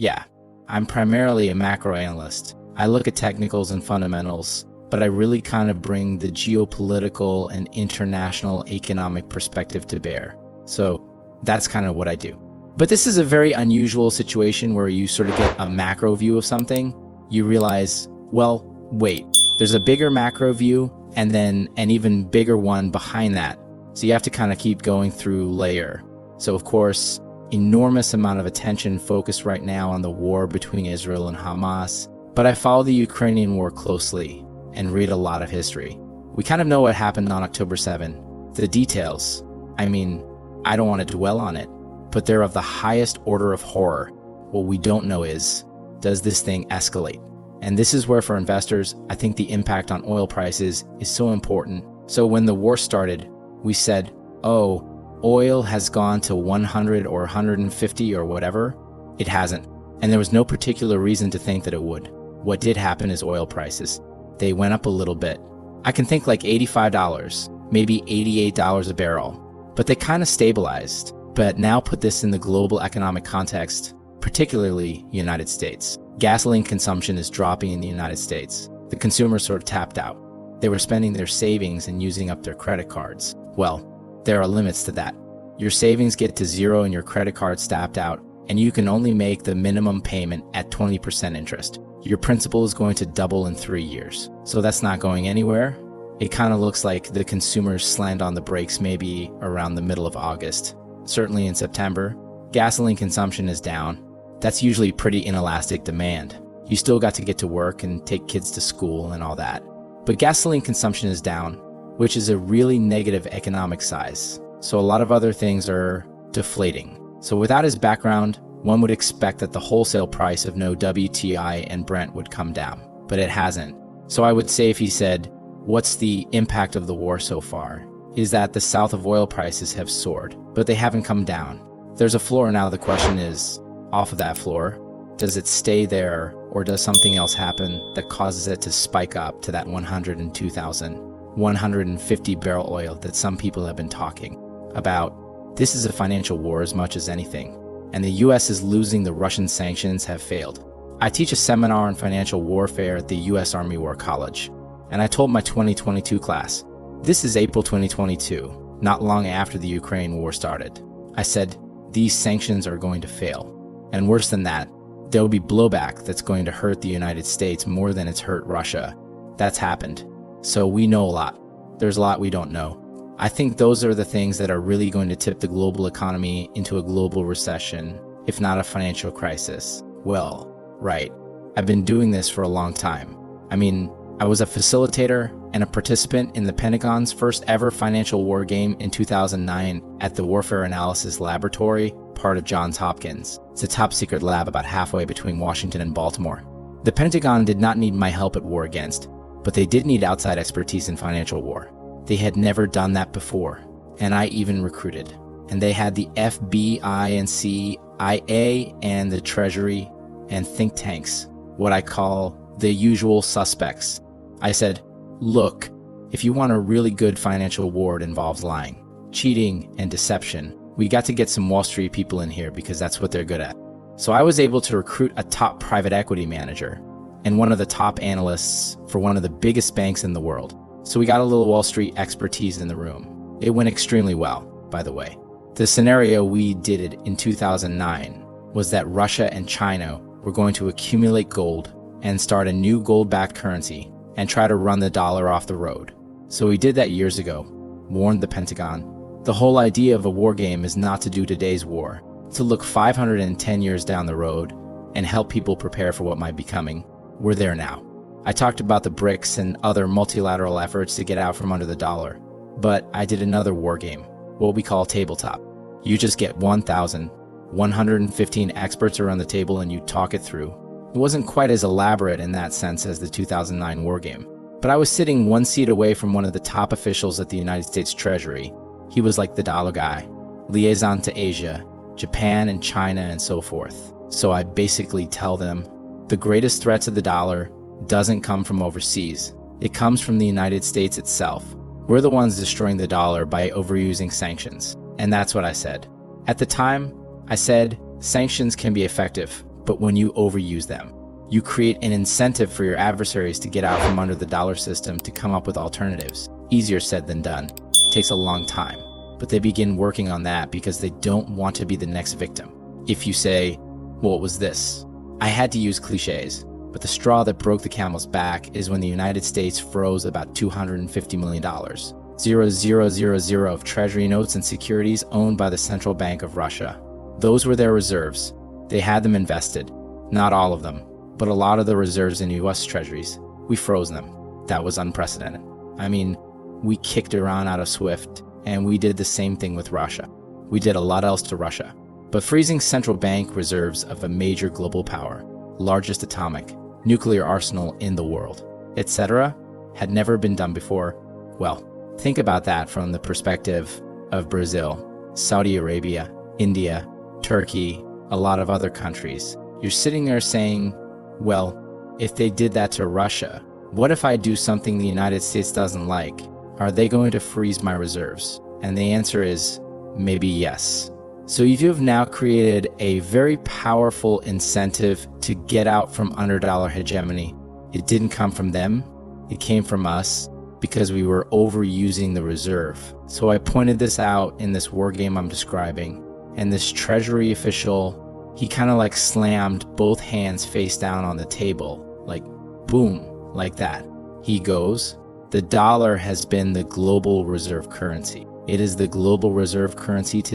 Yeah, I'm primarily a macro analyst. I look at technicals and fundamentals, but I really kind of bring the geopolitical and international economic perspective to bear. So that's kind of what I do. But this is a very unusual situation where you sort of get a macro view of something. You realize, well, wait, there's a bigger macro view and then an even bigger one behind that. So you have to kind of keep going through layer. So of course, enormous amount of attention focused right now on the war between Israel and Hamas. But I follow the Ukrainian war closely and read a lot of history. We kind of know what happened on October 7. The details, I mean, I don't want to dwell on it, but they're of the highest order of horror. What we don't know is, does this thing escalate? And this is where for investors, I think the impact on oil prices is so important. So when the war started, we said, oh, oil has gone to 100 or 150 or whatever. It hasn't. And there was no particular reason to think that it would. What did happen is oil prices. They went up a little bit. I can think like $85, maybe $88 a barrel, but they kind of stabilized. But now put this in the global economic context, particularly United States. Gasoline consumption is dropping in the United States. The consumers sort of tapped out. They were spending their savings and using up their credit cards. Well, there are limits to that. Your savings get to zero and your credit card's tapped out, and you can only make the minimum payment at 20% interest. Your principal is going to double in 3 years. So that's not going anywhere. It kind of looks like the consumers slammed on the brakes maybe around the middle of August. Certainly in September, gasoline consumption is down. That's usually pretty inelastic demand. You still got to get to work and take kids to school and all that. But gasoline consumption is down, which is a really negative economic size. So a lot of other things are deflating. So without his background, one would expect that the wholesale price of no WTI and Brent would come down, but it hasn't. So I would say if he said, what's the impact of the war so far, is that the south of oil prices have soared, but they haven't come down. There's a floor now. The question is, off of that floor, does it stay there or does something else happen that causes it to spike up to that 102,000, 150 barrel oil that some people have been talking about? This is a financial war as much as anything. And the US is losing. The Russian sanctions have failed. I teach a seminar on financial warfare at the US Army War College, and I told my 2022 class, this is April 2022, not long after the Ukraine war started. I said, these sanctions are going to fail. And worse than that, there will be blowback that's going to hurt the United States more than it's hurt Russia. That's happened. So we know a lot. There's a lot we don't know. I think those are the things that are really going to tip the global economy into a global recession, if not a financial crisis. Well, right. I've been doing this for a long time. I mean, I was a facilitator and a participant in the Pentagon's first ever financial war game in 2009 at the Warfare Analysis Laboratory, part of Johns Hopkins. It's a top secret lab about halfway between Washington and Baltimore. The Pentagon did not need my help at War Against, but they did need outside expertise in financial war. They had never done that before, and I even recruited. And they had the FBI and CIA and the Treasury and think tanks, what I call the usual suspects. I said, look, if you want a really good financial war, it involves lying, cheating, and deception. We got to get some Wall Street people in here because that's what they're good at. So I was able to recruit a top private equity manager and one of the top analysts for one of the biggest banks in the world. So we got a little Wall Street expertise in the room. It went extremely well, by the way. The scenario we did it in 2009 was that Russia and China were going to accumulate gold and start a new gold-backed currency and try to run the dollar off the road. So we did that years ago, warned the Pentagon. The whole idea of a war game is not to do today's war, to look 510 years down the road and help people prepare for what might be coming. We're there now. I talked about the BRICS and other multilateral efforts to get out from under the dollar, but I did another war game, what we call tabletop. You just get 1,115 experts around the table and you talk it through. It wasn't quite as elaborate in that sense as the 2009 war game, but I was sitting one seat away from one of the top officials at the United States Treasury. He was like the dollar guy, liaison to Asia, Japan and China and so forth. So I basically tell them, the greatest threat to the dollar doesn't come from overseas. It comes from the United States itself. We're the ones destroying the dollar by overusing sanctions. And that's what I said. At the time, I said, sanctions can be effective, but when you overuse them. You create an incentive for your adversaries to get out from under the dollar system to come up with alternatives. Easier said than done. Takes a long time. But they begin working on that because they don't want to be the next victim. If you say, well, what was this? I had to use cliches, but the straw that broke the camel's back is when the United States froze about $250 million. 0.000 of treasury notes and securities owned by the Central Bank of Russia. Those were their reserves. They had them invested. Not all of them, but a lot of the reserves in US treasuries. We froze them. That was unprecedented. I mean, we kicked Iran out of SWIFT, and we did the same thing with Russia. We did a lot else to Russia. But freezing central bank reserves of a major global power, largest atomic, nuclear arsenal in the world, etc., had never been done before. Well, think about that from the perspective of Brazil, Saudi Arabia, India, Turkey, a lot of other countries. You're sitting there saying, well, if they did that to Russia, what if I do something the United States doesn't like? Are they going to freeze my reserves? And the answer is maybe yes. So you've now created a very powerful incentive to get out from under dollar hegemony. It didn't come from them. It came from us because we were overusing the reserve. So I pointed this out in this war game I'm describing. And this treasury official, he kind of like slammed both hands face down on the table, like boom, like that. He goes, the dollar has been the global reserve currency. It is the global reserve currency today.